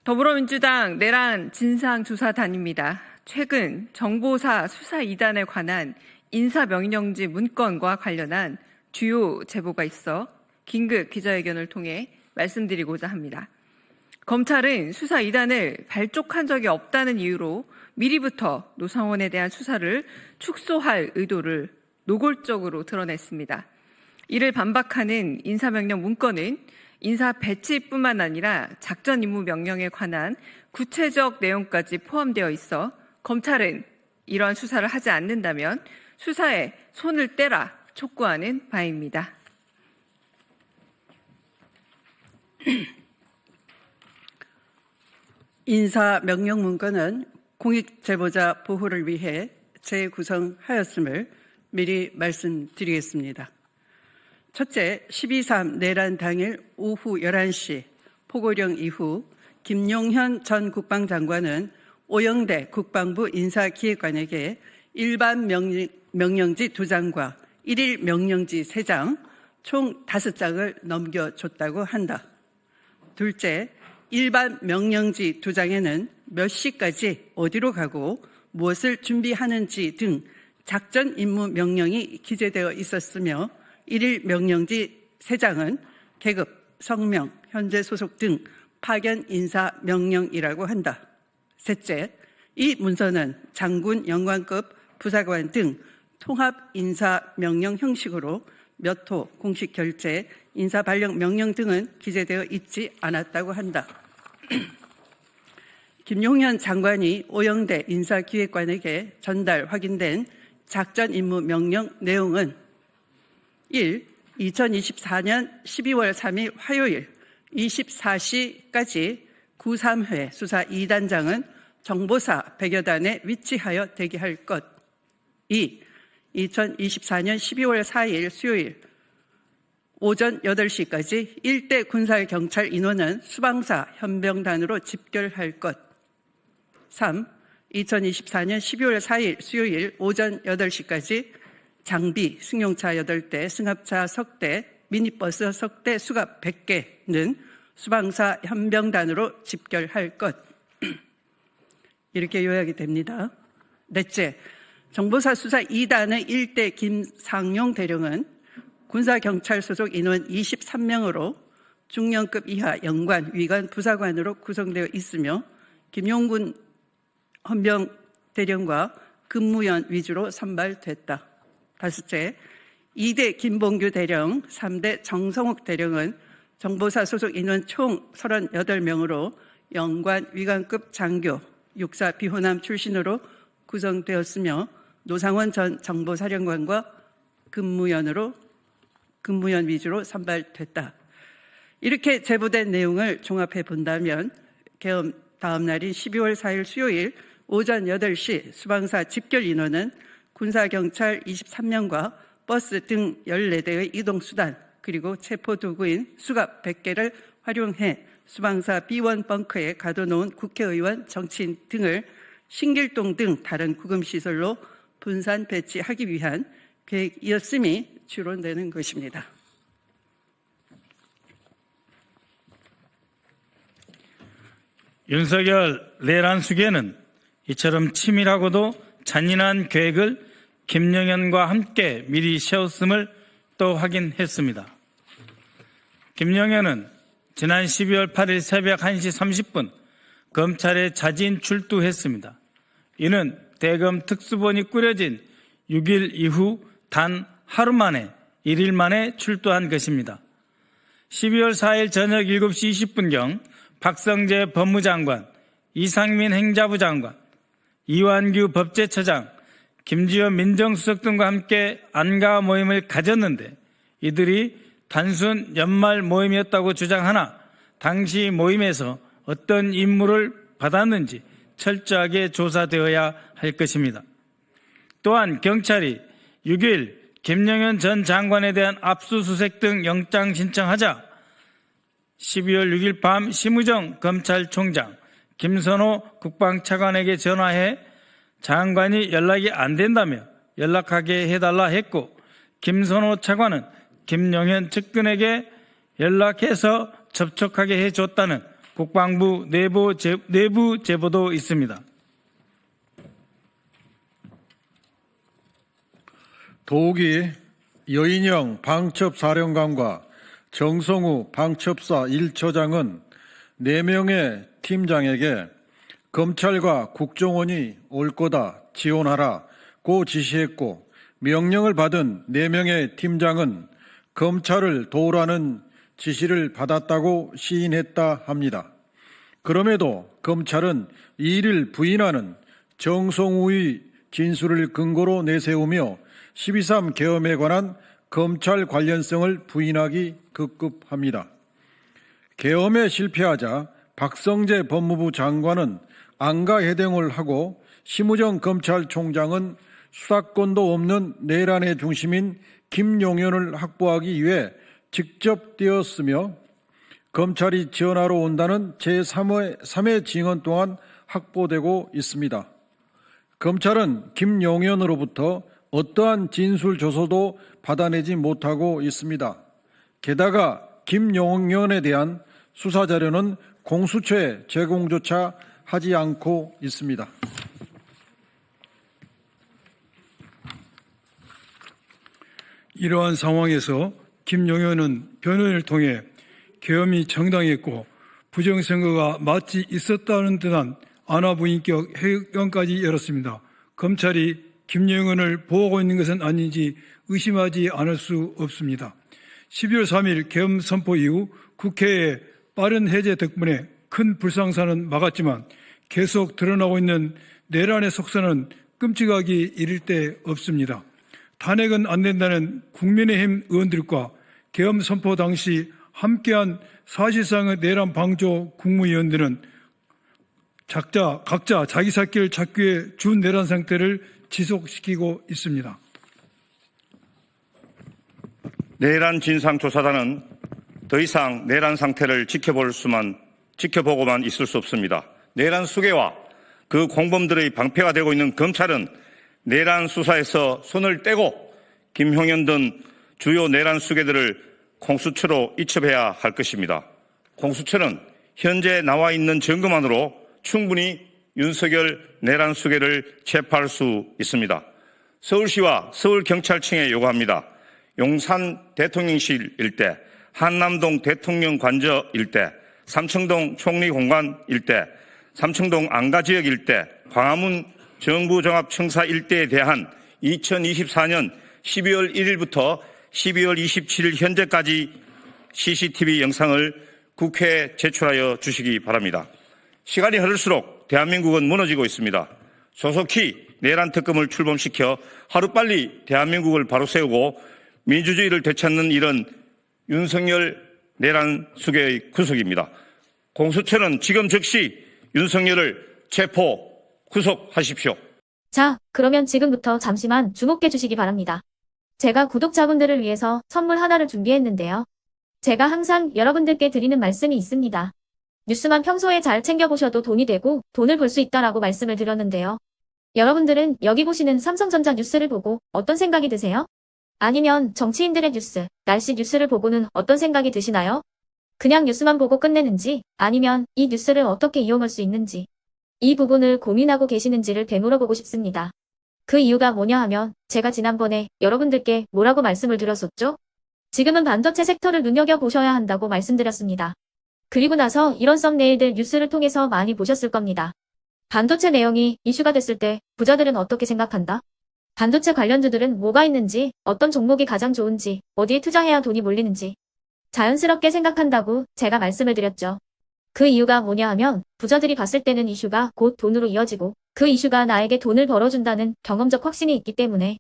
더불어민주당 내란 진상조사단입니다. 최근 정보사 수사 2단에 관한 인사명령지 문건과 관련한 주요 제보가 있어 긴급 기자회견을 통해 말씀드리고자 합니다. 검찰은 수사 2단을 발족한 적이 없다는 이유로 미리부터 노상원에 대한 수사를 축소할 의도를 노골적으로 드러냈습니다. 이를 반박하는 인사명령 문건은 인사 배치뿐만 아니라 작전 임무 명령에 관한 구체적 내용까지 포함되어 있어 검찰은 이러한 수사를 하지 않는다면 수사에 손을 떼라 촉구하는 바입니다. 인사명령 문건은 공익제보자 보호를 위해 재구성하였음을 미리 말씀드리겠습니다. 첫째, 12.3 내란 당일 오후 11시 포고령 이후 김용현 전 국방장관은 오영대 국방부 인사기획관에게 일반 명령지 2장과 1일 명령지 3장, 총 5장을 넘겨줬다고 한다. 둘째, 일반 명령지 2장에는 몇 시까지 어디로 가고 무엇을 준비하는지 등 작전 임무 명령이 기재되어 있었으며 1일 명령지 3장은 계급, 성명, 현재 소속 등 파견 인사 명령이라고 한다. 셋째, 이 문서는 장군 영관급 부사관 등 통합 인사 명령 형식으로 몇 호 공식 결재, 인사 발령 명령 등은 기재되어 있지 않았다고 한다. 김용현 장관이 오영대 인사기획관에게 전달 확인된 작전 임무 명령 내용은 1. 2024년 12월 3일 화요일 24시까지 93회 수사 2단장은 정보사 100여 단에 위치하여 대기할 것. 2. 2024년 12월 4일 수요일 오전 8시까지 일대 군사경찰 인원은 수방사 현병단으로 집결할 것. 3. 2024년 12월 4일 수요일 오전 8시까지 장비, 승용차 8대, 승합차 석대, 미니버스 석대 수갑 100개는 수방사 현병단으로 집결할 것. 이렇게 요약이 됩니다. 넷째, 정보사 수사 2단의 1대 김상용 대령은 군사경찰 소속 인원 23명으로 중령급 이하 영관, 위관, 부사관으로 구성되어 있으며 김용군 헌병 대령과 근무연 위주로 선발됐다. 다섯째, 2대 김봉규 대령, 3대 정성욱 대령은 정보사 소속 인원 총 38명으로 영관, 위관급 장교, 육사 비호남 출신으로 구성되었으며 노상원 전 정보사령관과 근무연 위주로 선발됐다. 이렇게 제보된 내용을 종합해 본다면 계엄 다음 날인 12월 4일 수요일 오전 8시 수방사 집결 인원은 군사경찰 23명과 버스 등 14대의 이동수단 그리고 체포도구인 수갑 100개를 활용해 수방사 B1 벙커에 가둬놓은 국회의원, 정치인 등을 신길동 등 다른 구금시설로 분산 배치하기 위한 계획이었음이 추론되는 것입니다. 윤석열 내란 수계는 이처럼 치밀하고도 잔인한 계획을 김영현과 함께 미리 세웠음을 또 확인했습니다. 김영현은 지난 12월 8일 새벽 1시 30분 검찰에 자진 출두했습니다. 이는 대검 특수본이 꾸려진 6일 이후 단 하루 만에 1일 만에 출두한 것입니다. 12월 4일 저녁 7시 20분경 박성재 법무장관, 이상민 행자부 장관, 이완규 법제처장, 김지현 민정수석 등과 함께 안가 모임을 가졌는데 이들이 단순 연말 모임이었다고 주장하나 당시 모임에서 어떤 임무를 받았는지 철저하게 조사되어야 할 것입니다. 또한 경찰이 6일 김영현 전 장관에 대한 압수수색 등 영장 신청하자 12월 6일 밤 심우정 검찰총장, 김선호 국방차관에게 전화해 장관이 연락이 안 된다며 연락하게 해달라 했고 김선호 차관은 김영현 측근에게 연락해서 접촉하게 해줬다는 국방부 내부 제보도 있습니다. 도욱이 여인영 방첩사령관과 정성우 방첩사 1처장은 4명의 팀장에게 검찰과 국정원이 올 거다 지원하라고 지시했고, 명령을 받은 4명의 팀장은 검찰을 도우라는 지시를 받았다고 시인했다 합니다. 그럼에도 검찰은 이 일을 부인하는 정성우의 진술을 근거로 내세우며 12.3 계엄에 관한 검찰 관련성을 부인하기 급급합니다. 계엄에 실패하자 박성재 법무부 장관은 안가해동을 하고 심우정 검찰총장은 수사권도 없는 내란의 중심인 김용현을 확보하기 위해 직접 뛰었으며, 검찰이 지원하러 온다는 제3회 징언 또한 확보되고 있습니다. 검찰은 김용현으로부터 어떠한 진술 조서도 받아내지 못하고 있습니다. 게다가 김용현에 대한 수사 자료는 공수처에 제공조차 하지 않고 있습니다. 이러한 상황에서 김용현은 변호인을 통해 계엄이 정당했고 부정선거가 마치 있었다는 듯한 안하부인격 해명까지 열었습니다. 검찰이 김용현을 보호하고 있는 것은 아닌지 의심하지 않을 수 없습니다. 12월 3일 계엄 선포 이후 국회의 빠른 해제 덕분에 큰 불상사는 막았지만 계속 드러나고 있는 내란의 속사는 끔찍하기 이를 데 없습니다. 탄핵은 안 된다는 국민의힘 의원들과 계엄 선포 당시 함께한 사실상의 내란 방조 국무위원들은 각자 자기 살길 찾기 위해 준내란 상태를 지속시키고 있습니다. 내란 진상조사단은 더 이상 내란 상태를 지켜보고만 있을 수 없습니다. 내란 수괴와 그 공범들의 방패가 되고 있는 검찰은 내란 수사에서 손을 떼고 김용현 등 주요 내란 수괴들을 공수처로 이첩해야 할 것입니다. 공수처는 현재 나와 있는 증거만으로 충분히 윤석열 내란 수괴를 체포할 수 있습니다. 서울시와 서울경찰청에 요구합니다. 용산 대통령실 일대, 한남동 대통령 관저 일대, 삼청동 총리공관 일대, 삼청동 안가지역 일대, 광화문 정부종합청사 일대에 대한 2024년 12월 1일부터 12월 27일 현재까지 CCTV 영상을 국회에 제출하여 주시기 바랍니다. 시간이 흐를수록 대한민국은 무너지고 있습니다. 조속히 내란 특검을 출범시켜 하루빨리 대한민국을 바로 세우고 민주주의를 되찾는 일은 윤석열 내란 수괴의 구속입니다. 공수처는 지금 즉시 윤석열을 체포, 구속하십시오. 자, 그러면 지금부터 잠시만 주목해 주시기 바랍니다. 제가 구독자분들을 위해서 선물 하나를 준비했는데요. 제가 항상 여러분들께 드리는 말씀이 있습니다. 뉴스만 평소에 잘 챙겨보셔도 돈이 되고 돈을 벌 수 있다라고 말씀을 드렸는데요. 여러분들은 여기 보시는 삼성전자 뉴스를 보고 어떤 생각이 드세요? 아니면 정치인들의 뉴스, 날씨 뉴스를 보고는 어떤 생각이 드시나요? 그냥 뉴스만 보고 끝내는지, 아니면 이 뉴스를 어떻게 이용할 수 있는지, 이 부분을 고민하고 계시는지를 되물어보고 싶습니다. 그 이유가 뭐냐 하면 제가 지난번에 여러분들께 뭐라고 말씀을 드렸었죠? 지금은 반도체 섹터를 눈여겨보셔야 한다고 말씀드렸습니다. 그리고 나서 이런 썸네일들 뉴스를 통해서 많이 보셨을 겁니다. 반도체 내용이 이슈가 됐을 때 부자들은 어떻게 생각한다? 반도체 관련주들은 뭐가 있는지, 어떤 종목이 가장 좋은지, 어디에 투자해야 돈이 몰리는지 자연스럽게 생각한다고 제가 말씀을 드렸죠. 그 이유가 뭐냐 하면 부자들이 봤을 때는 이슈가 곧 돈으로 이어지고 그 이슈가 나에게 돈을 벌어준다는 경험적 확신이 있기 때문에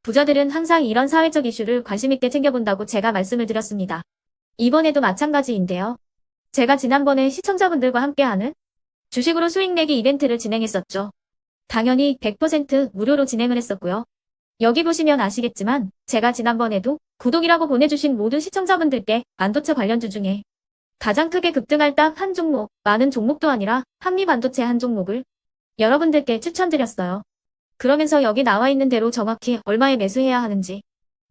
부자들은 항상 이런 사회적 이슈를 관심있게 챙겨본다고 제가 말씀을 드렸습니다. 이번에도 마찬가지인데요. 제가 지난번에 시청자분들과 함께하는 주식으로 수익 내기 이벤트를 진행했었죠. 당연히 100% 무료로 진행을 했었고요. 여기 보시면 아시겠지만 제가 지난번에도 구독이라고 보내주신 모든 시청자분들께 반도체 관련주 중에 가장 크게 급등할 딱 한 종목, 많은 종목도 아니라 한미반도체 한 종목을 여러분들께 추천드렸어요. 그러면서 여기 나와 있는 대로 정확히 얼마에 매수해야 하는지,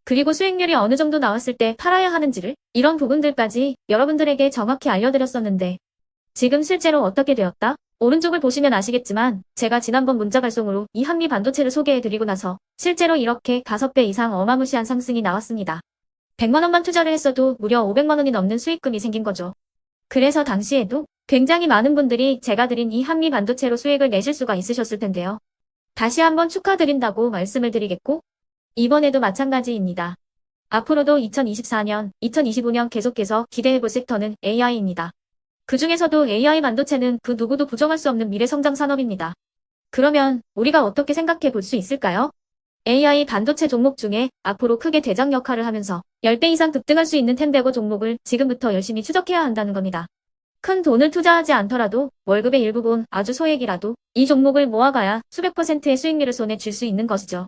그리고 수익률이 어느 정도 나왔을 때 팔아야 하는지를, 이런 부분들까지 여러분들에게 정확히 알려드렸었는데 지금 실제로 어떻게 되었다? 오른쪽을 보시면 아시겠지만 제가 지난번 문자 발송으로 이 한미 반도체를 소개해드리고 나서 실제로 이렇게 5배 이상 어마무시한 상승이 나왔습니다. 100만 원만 투자를 했어도 무려 500만 원이 넘는 수익금이 생긴 거죠. 그래서 당시에도 굉장히 많은 분들이 제가 드린 이 한미 반도체로 수익을 내실 수가 있으셨을 텐데요. 다시 한번 축하드린다고 말씀을 드리겠고 이번에도 마찬가지입니다. 앞으로도 2024년, 2025년 계속해서 기대해볼 섹터는 AI입니다. 그 중에서도 AI 반도체는 그 누구도 부정할 수 없는 미래 성장 산업입니다. 그러면 우리가 어떻게 생각해 볼 수 있을까요? AI 반도체 종목 중에 앞으로 크게 대장 역할을 하면서 10배 이상 급등할 수 있는 텐베고 종목을 지금부터 열심히 추적해야 한다는 겁니다. 큰 돈을 투자하지 않더라도 월급의 일부분 아주 소액이라도 이 종목을 모아가야 수백 %의 수익률을 손에 쥘 수 있는 것이죠.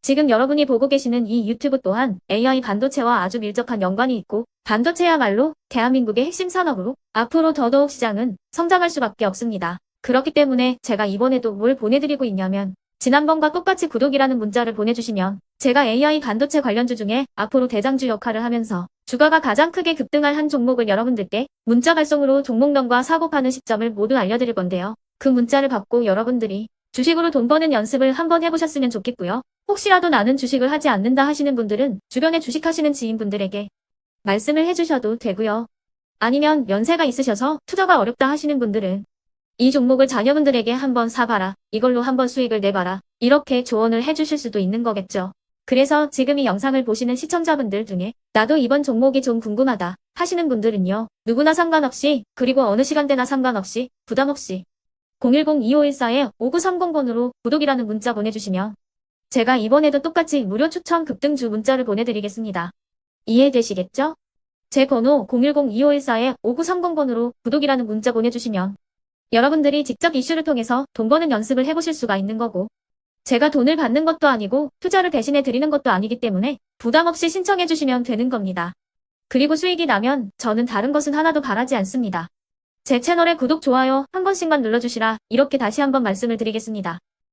지금 여러분이 보고 계시는 이 유튜브 또한 AI 반도체와 아주 밀접한 연관이 있고 반도체야말로 대한민국의 핵심 산업으로 앞으로 더더욱 시장은 성장할 수밖에 없습니다. 그렇기 때문에 제가 이번에도 뭘 보내드리고 있냐면 지난번과 똑같이 구독이라는 문자를 보내주시면 제가 AI 반도체 관련주 중에 앞으로 대장주 역할을 하면서 주가가 가장 크게 급등할 한 종목을 여러분들께 문자 발송으로 종목명과 사고 파는 시점을 모두 알려드릴 건데요. 그 문자를 받고 여러분들이 주식으로 돈 버는 연습을 한번 해보셨으면 좋겠고요. 혹시라도 나는 주식을 하지 않는다 하시는 분들은 주변에 주식하시는 지인분들에게 말씀을 해주셔도 되고요. 아니면 연세가 있으셔서 투자가 어렵다 하시는 분들은 이 종목을 자녀분들에게 한번 사봐라. 이걸로 한번 수익을 내봐라. 이렇게 조언을 해주실 수도 있는 거겠죠. 그래서 지금 이 영상을 보시는 시청자분들 중에 나도 이번 종목이 좀 궁금하다 하시는 분들은요. 누구나 상관없이 그리고 어느 시간대나 상관없이 부담없이 010-2514-5930번으로 구독이라는 문자 보내주시면 제가 이번에도 똑같이 무료 추천 급등주 문자를 보내드리겠습니다. 이해되시겠죠? 제 번호 010-2514-5930번으로 구독이라는 문자 보내주시면 여러분들이 직접 이슈를 통해서 돈 버는 연습을 해보실 수가 있는 거고 제가 돈을 받는 것도 아니고 투자를 대신해 드리는 것도 아니기 때문에 부담 없이 신청해 주시면 되는 겁니다. 그리고 수익이 나면 저는 다른 것은 하나도 바라지 않습니다. 제 채널에 구독, 좋아요 한 번씩만 눌러주시라 이렇게 다시 한번 말씀을 드리겠습니다.